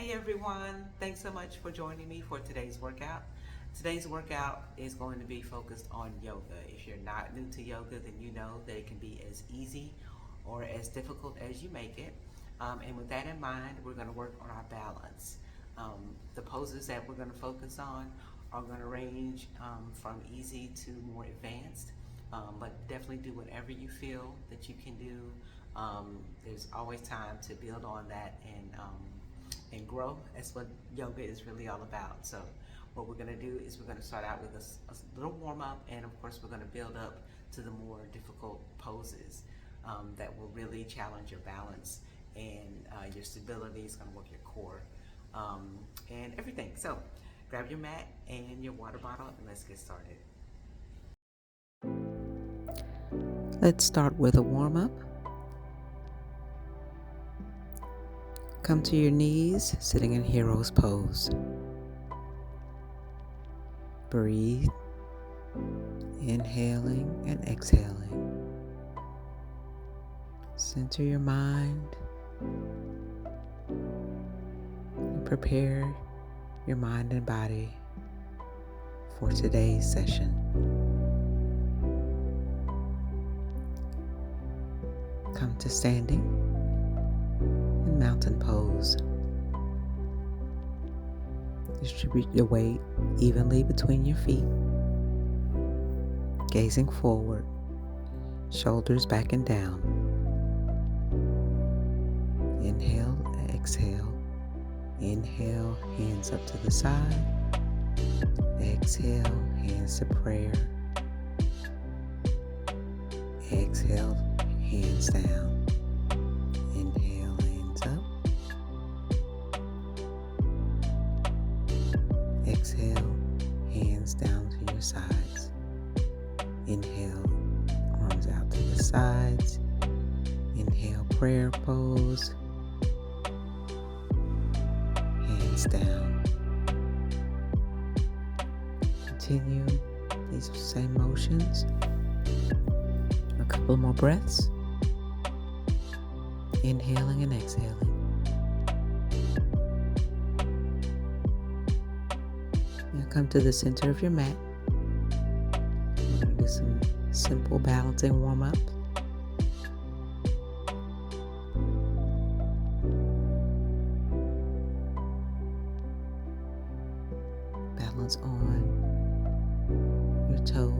Hey everyone, thanks so much for joining me for today's workout. Today's workout is going to be focused on yoga. If you're not new to yoga, then you know that it can be as easy or as difficult as you make it. And with that in mind, we're going to work on our balance. The poses that we're going to focus on are going to range from easy to more advanced, but definitely do whatever you feel that you can do. There's always time to build on that and grow. That's what yoga is really all about. So what we're going to do is we're going to start out with a little warm up, and of course we're going to build up to the more difficult poses that will really challenge your balance and your stability. It's going to work your core and everything. So grab your mat and your water bottle and let's get started. Let's start with a warm up. Come to your knees, sitting in hero's pose. Breathe, inhaling and exhaling. Center your mind and prepare your mind and body for today's session. Come to standing in mountain pose. Distribute your weight evenly between your feet, gazing forward, shoulders back and down. Inhale, exhale. Inhale, hands up to the side. Exhale, hands to prayer. Exhale, hands down. Inhale, hands up. Exhale, hands down to your sides. Inhale, arms out to the sides. Inhale, prayer pose. Hands down. Continue these same motions. A couple more breaths. Inhaling and exhaling. Now come to the center of your mat. We're going to do some simple balancing warm-up. Balance on your toe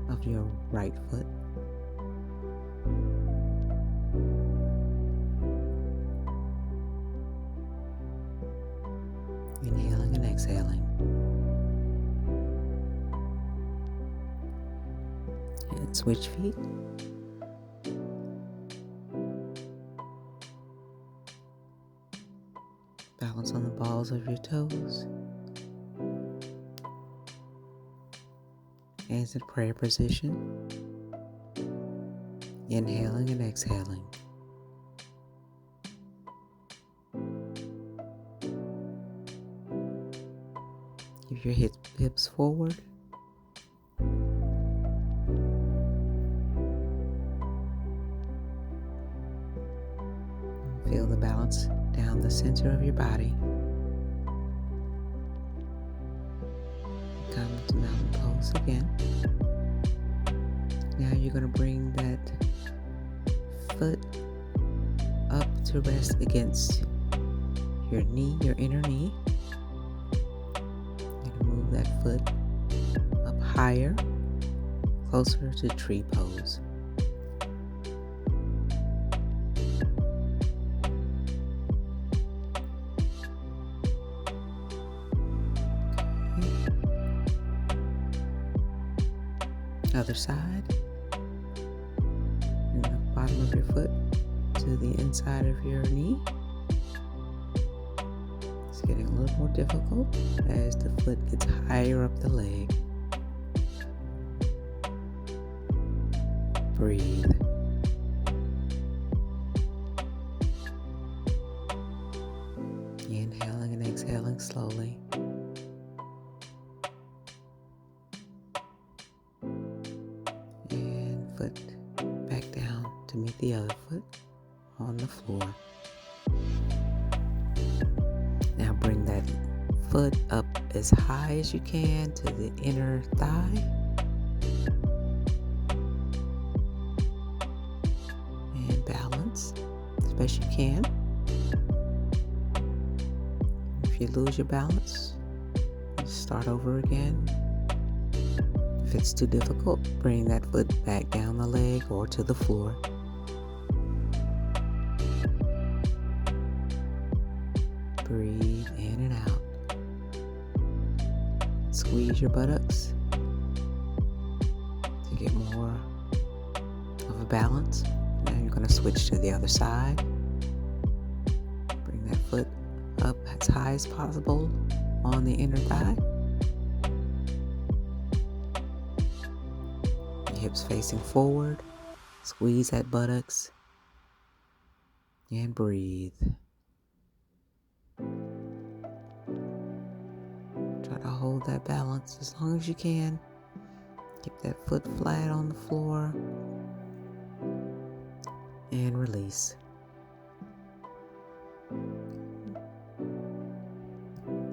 of your right foot. Inhaling and exhaling. And switch feet. Balance on the balls of your toes. Hands in prayer position. Inhaling and exhaling. Give your hips forward. Feel the balance down the center of your body. Come to mountain pose again. Now you're going to bring that foot up to rest against your knee, your inner knee. You're going to move that foot up higher, closer to tree pose. Other side. Bring the bottom of your foot to the inside of your knee. It's getting a little more difficult as the foot gets higher up the leg. Breathe. Inhaling and exhaling slowly. Foot back down to meet the other foot on the floor. foot up as high as you can to the inner thigh. And balance as best you can. If you lose your balance, just start over again. If it's too difficult, bring that foot back down the leg or to the floor. Breathe in and out. Squeeze your buttocks to get more of a balance. Now you're going to switch to the other side. Bring that foot up as high as possible on the inner thigh. Your hips facing forward. Squeeze that buttocks and breathe. Try to hold that balance as long as you can. Keep that foot flat on the floor and release.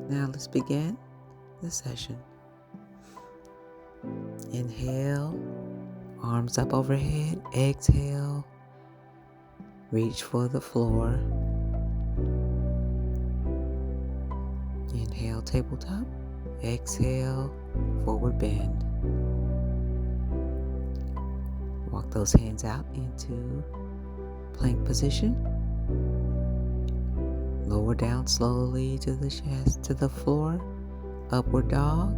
Now let's begin the session. Inhale, arms up overhead. Exhale, reach for the floor. Inhale, tabletop. Exhale, forward bend. Walk those hands out into plank position. Lower down slowly to the chest, to the floor. Upward dog.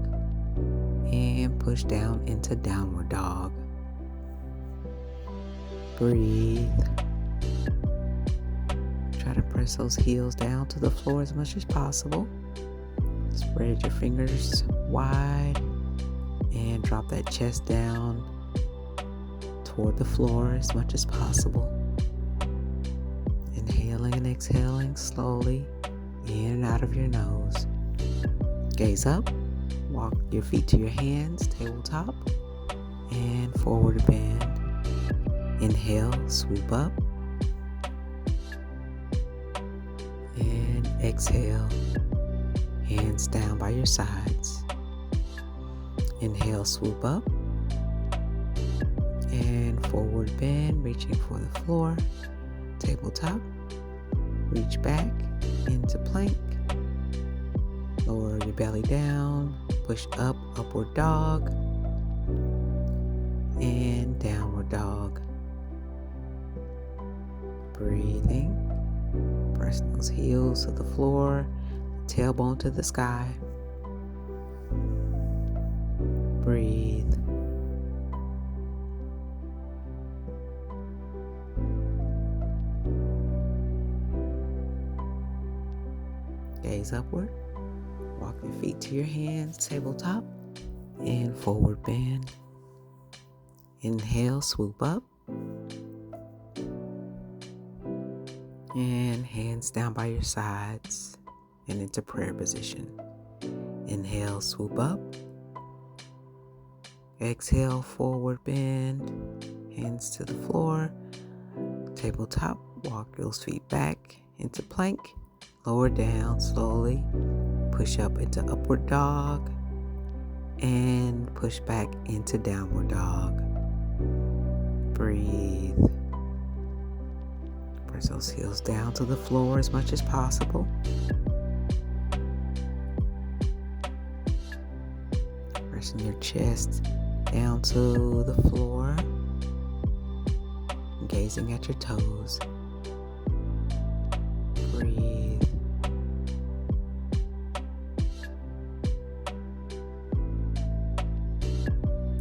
And push down into downward dog. Breathe. Try to press those heels down to the floor as much as possible. Spread your fingers wide and drop that chest down toward the floor as much as possible. Inhaling and exhaling slowly in and out of your nose. Gaze up. Walk your feet to your hands, tabletop, and forward bend. Inhale, swoop up. And exhale, hands down by your sides. Inhale, swoop up. And forward bend, reaching for the floor. Tabletop. Reach back into plank. Lower your belly down. Push up, upward dog. And downward dog. Breathing. Pressing those heels to the floor. Tailbone to the sky. Breathe. Gaze upward. Walk your feet to your hands, tabletop, and forward bend. Inhale, swoop up. And hands down by your sides and into prayer position. Inhale, swoop up. Exhale, forward bend. Hands to the floor. Tabletop, walk those feet back into plank. Lower down slowly. Push up into upward dog. And push back into downward dog. Breathe. Press those heels down to the floor as much as possible. Pressing your chest down to the floor. Gazing at your toes. Breathe.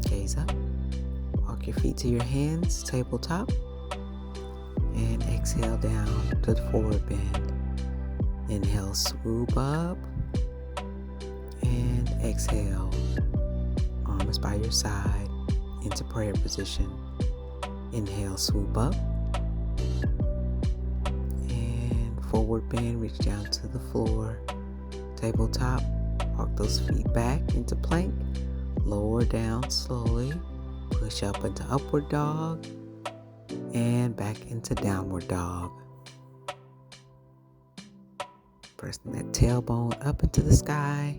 Gaze up. Walk your feet to your hands, tabletop. And exhale down to the forward bend. Inhale, swoop up. And exhale. Arms by your side into prayer position. Inhale, swoop up. And forward bend, reach down to the floor. Tabletop, walk those feet back into plank. Lower down slowly. Push up into upward dog. And back into downward dog. Pressing that tailbone up into the sky.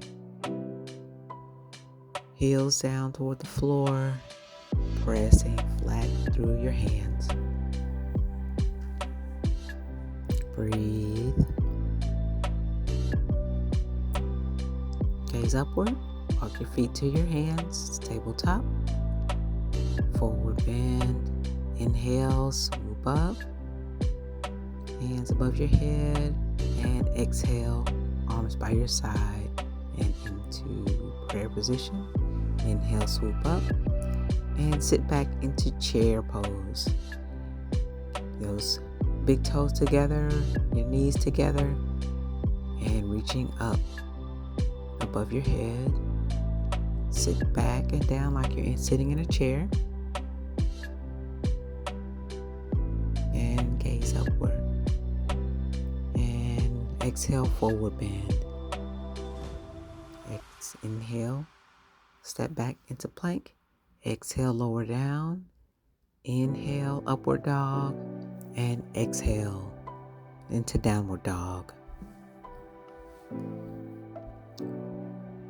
Heels down toward the floor. Pressing flat through your hands. Breathe. Gaze upward. Walk your feet to your hands. Tabletop. Forward bend. Inhale, swoop up. Hands above your head. And exhale, arms by your side and into prayer position. Inhale, swoop up. And sit back into chair pose. Those big toes together, your knees together, and reaching up above your head. Sit back and down like you're sitting in a chair. And gaze upward. And exhale, forward bend. Inhale, step back into plank. Exhale, lower down. Inhale, upward dog. And exhale into downward dog.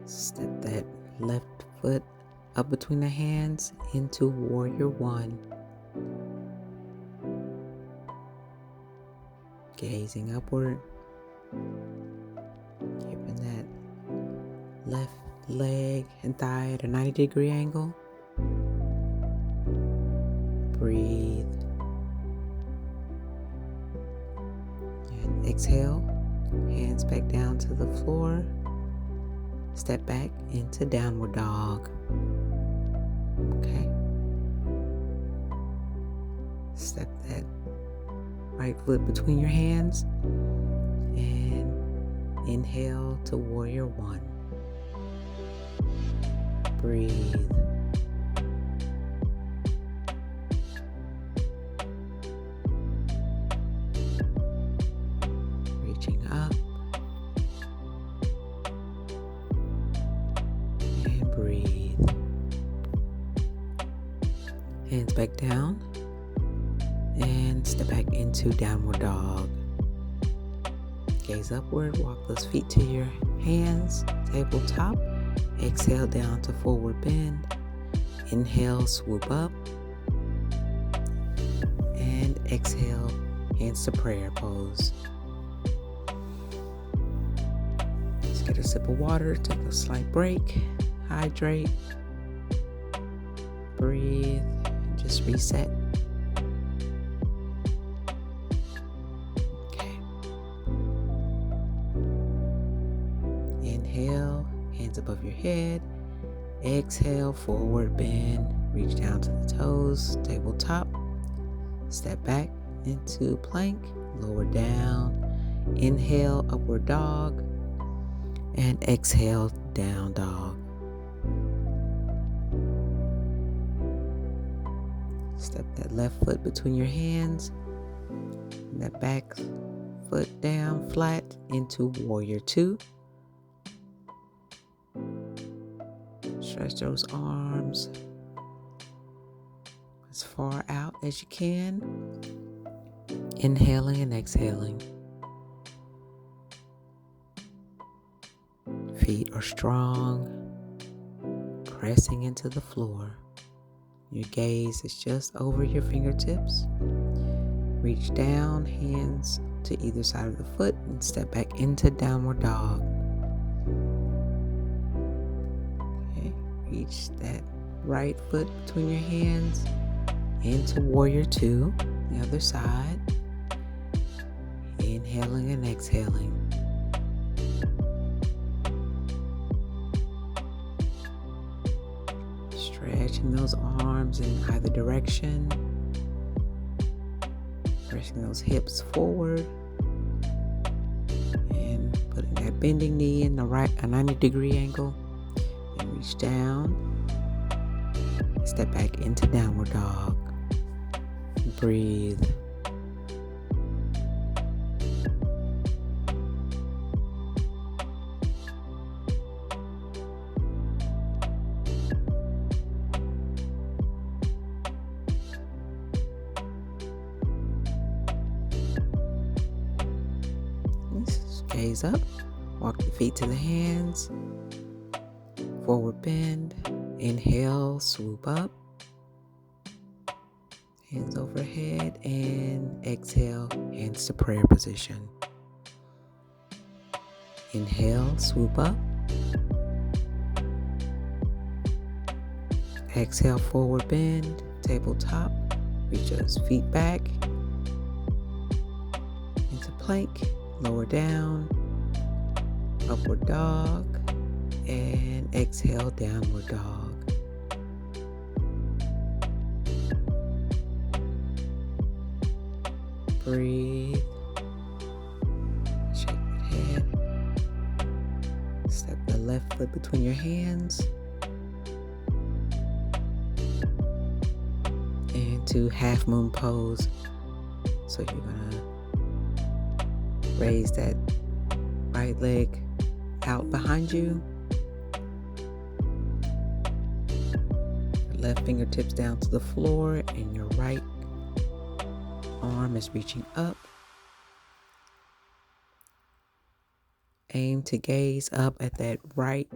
Step that left foot up between the hands into warrior one. Gazing upward. Keeping that left leg and thigh at a 90-degree angle. Breathe. And exhale. Hands back down to the floor. Step back into downward dog. Okay. Step that right foot between your hands. And inhale to warrior one. Breathe. Reaching up. And breathe. Hands back down. And step back into downward dog. Gaze upward. Walk those feet to your hands. Tabletop. Exhale down to forward bend. Inhale, swoop up. And exhale, hands to prayer pose. Let's get a sip of water, take a slight break, hydrate, breathe, and just reset. Okay. Inhale. Hands above your head. Exhale, forward bend. Reach down to the toes, tabletop. Step back into plank, lower down. Inhale, upward dog. And exhale, down dog. Step that left foot between your hands. And that back foot down flat into warrior two. Stretch those arms as far out as you can. Inhaling and exhaling. Feet are strong, pressing into the floor. Your gaze is just over your fingertips. Reach down, hands to either side of the foot, and step back into downward dog. Reach that right foot between your hands into warrior two, the other side. Inhaling and exhaling. Stretching those arms in either direction. Pressing those hips forward. And putting that bending knee in a 90-degree angle. Reach down, step back into downward dog. Breathe. Gaze up. Walk your feet to the hands. Forward bend. Inhale, swoop up. Hands overhead, and exhale, hands to prayer position. Inhale, swoop up. Exhale, forward bend, tabletop. Reach those feet back into plank, lower down, upward dog, and exhale, downward dog. Breathe. Shake your head. Step the left foot between your hands. And to half moon pose. So you're gonna raise that right leg out behind you. Your left fingertips down to the floor, and your right arm is reaching up. Aim to gaze up at that right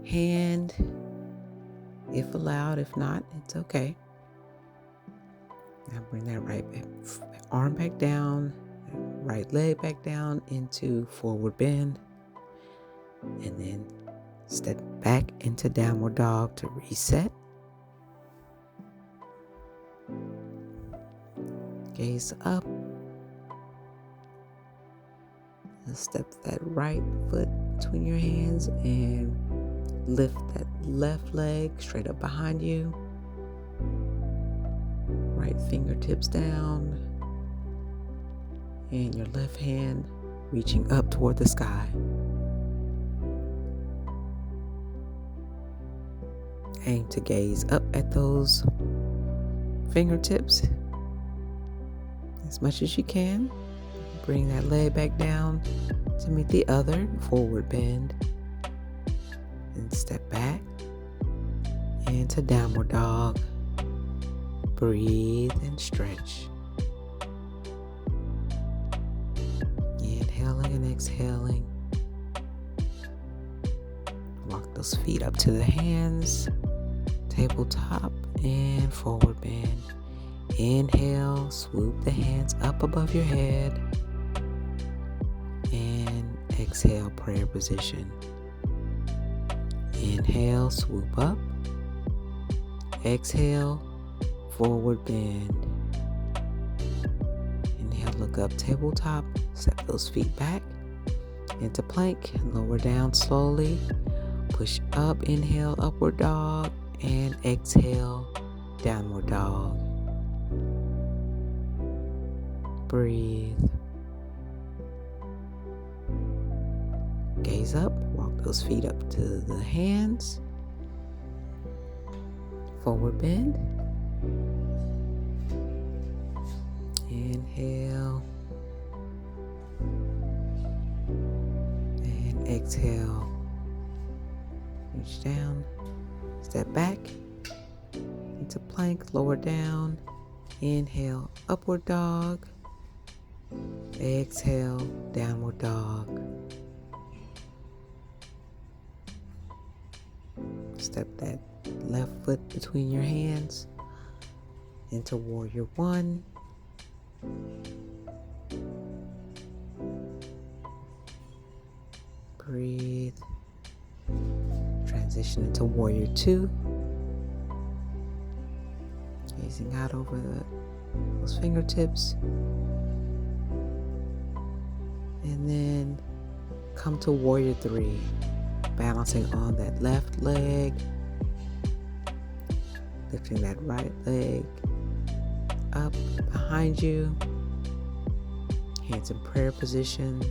hand, if allowed. If not, it's okay. Now bring that right arm back down, right leg back down into forward bend, and then step back into downward dog to reset. Gaze up. And step that right foot between your hands and lift that left leg straight up behind you. Right fingertips down, and your left hand reaching up toward the sky. Aim to gaze up at those fingertips as much as you can. Bring that leg back down to meet the other, forward bend, and step back into downward dog. Breathe and stretch. Inhaling and exhaling. Walk those feet up to the hands, tabletop, and forward bend. Inhale, swoop the hands up above your head. And exhale, prayer position. Inhale, swoop up. Exhale, forward bend. Inhale, look up, tabletop. Step those feet back into plank. Lower down slowly. Push up, inhale, upward dog. And exhale, downward dog. Breathe. Gaze up. Walk those feet up to the hands. Forward bend. Inhale. And exhale. Reach down. Step back into plank. Lower down. Inhale, upward dog. Exhale, downward dog. Step that left foot between your hands into warrior one. Breathe. Transition into warrior two. Gazing out over those fingertips. And then come to warrior three. Balancing on that left leg. Lifting that right leg up behind you. Hands in prayer position.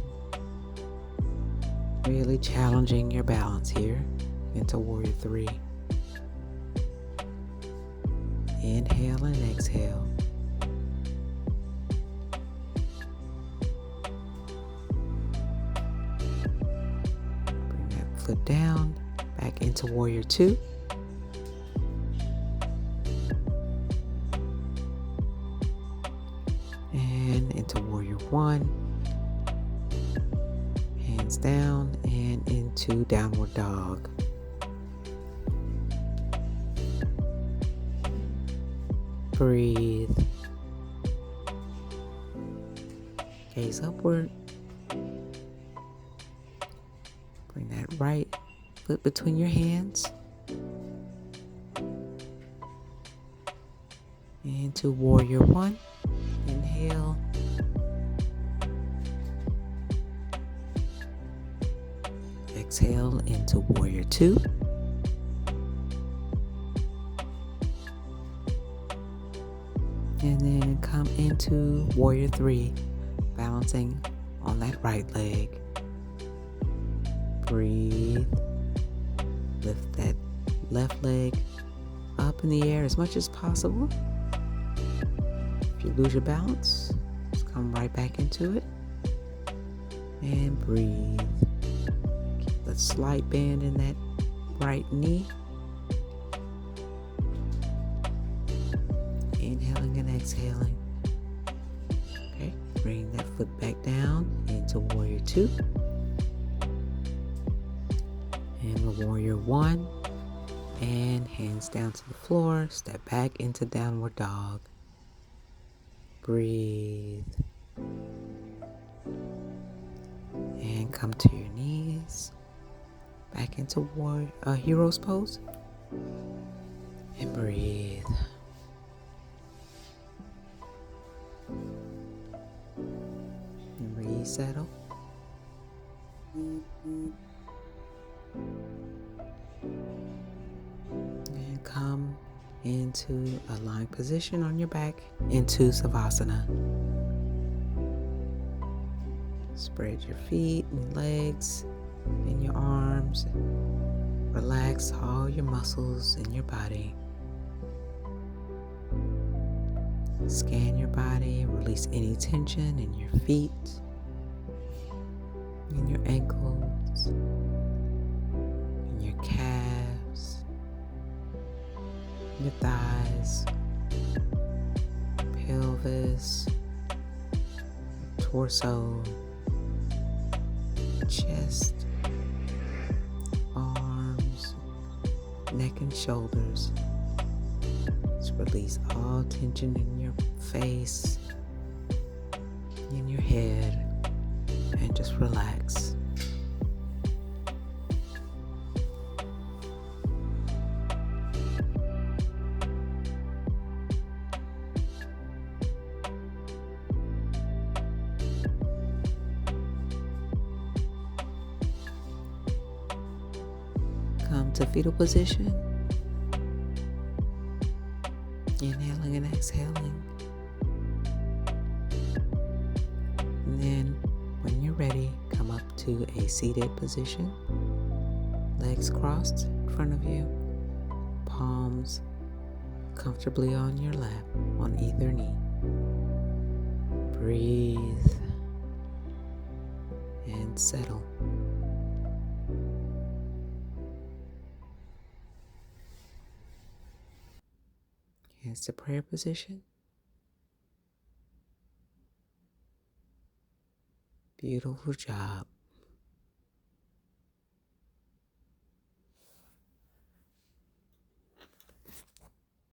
Really challenging your balance here into warrior three. Inhale and exhale. Bring that foot down, back into warrior two. And into warrior one. hands down and into downward dog. Breathe. Gaze upward. Bring that right foot between your hands. Into warrior one. Inhale. Exhale into warrior two. And then come into warrior three, balancing on that right leg. Breathe. Lift that left leg up in the air as much as possible. If you lose your balance, just come right back into it. And breathe. Keep a slight bend in that right knee. Inhaling and exhaling. Okay, bring that foot back down into warrior two. And warrior one. And hands down to the floor. Step back into downward dog. Breathe. And come to your knees. Back into hero's pose. And breathe. And resettle. And come into a lying position on your back into Savasana. Spread your feet and legs and your arms. Relax all your muscles in your body. Scan your body, release any tension in your feet, in your ankles, in your calves, your thighs, pelvis, your torso, chest, arms, neck and shoulders. Just release all tension in your face, in your head, and just relax. Come to fetal position. Inhaling and exhaling. And then when you're ready, come up to a seated position. Legs crossed in front of you. Palms comfortably on your lap, on either knee. Breathe and settle. Hands to prayer position. Beautiful job.